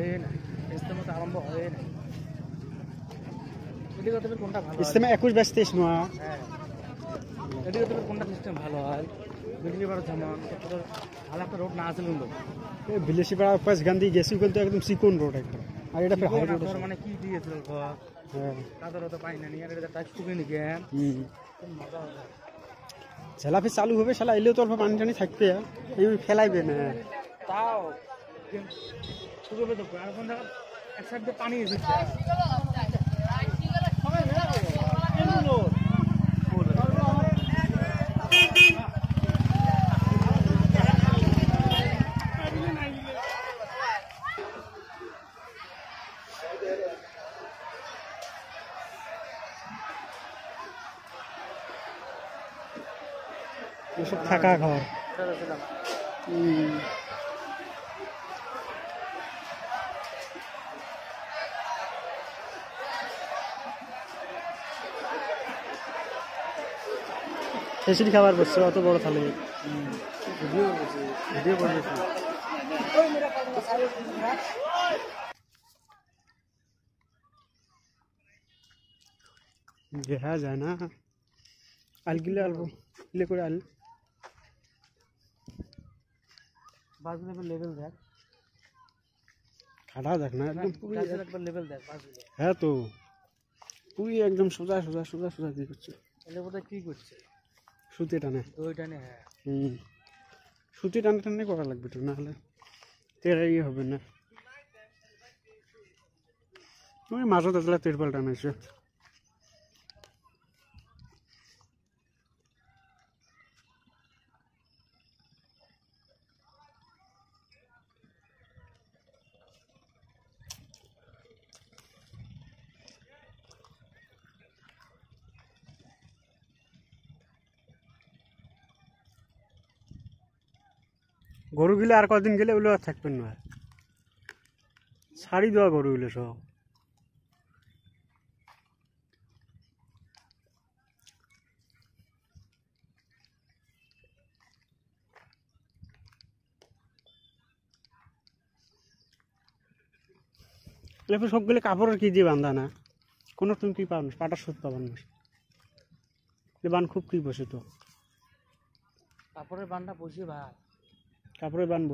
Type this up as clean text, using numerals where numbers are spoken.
হয়ে নাই, ইজতেমা তো আরম্ভ হয়ে নাই। এদিকে তোদের কোনটা ভালো? ইজতেমা 21 22 23 নোয়া। হ্যাঁ, এদিকে তোদের কোনটা সিস্টেম ভালো হয়? বিজলিপাড়া যেমন তোদের ভালো একটা রোড না আছে কিন্তু বিলেসিপাড়া পাঁচ গান্ধী গেছি কিন্তু একদম চিকন রোড একদম। আর এটা ফের হাই রোড আছে। মানে কি দিয়েছিল ঘর? হ্যাঁ, তাদেরও তো পাই না নি, আর এটা টাচ টুকে নি কেন? মজা হবে। ঝেলাফি চালু হবে, শালা এলেও তো অল্প পানি টানি থাকবে, এই ফেলাইবে না। তাও শুকোবে তো, আর কোন জায়গা এক সাইড দিয়ে পানি এসেছে। এসব থাকা ঘর। খিচুড়ি খাবার বসছে অত বড় থালে। ভিডিও করেছি। দেখা যায় না, আল গিলে আলবো গিলে করে আল বাসগুলো লেভেল দেখ, খাড়া দেখ না একদম পুরো একবার লেভেল দেখ বাসগুলো। হ্যাঁ তো পুরো একদম সোজা সোজা সোজা সোজা দিয়ে করছে। এলে বোধহয় কি করছে? সুতি টানে। দই টানে। হ্যাঁ, সুতি টানে টানে করা লাগবে তো, না হলে তেরাই হবে না। তুমি মাজত আসলে তিরপাল টানাইছো। গরু গিলে আর কদিন গেলে ওগুলো আর থাকবেন না, ছাড়ি দেওয়া গরু গুলো সব। এরপর সবগুলো কাপড়ের কি দিয়ে বান্ধা না, কোনো তুমি কি পাও না, পাটার সুদ পাবেন না, বান খুব কি বসে তো কাপড়ের বানটা বসিয়ে ভাই, কাপড়ের বান বসে।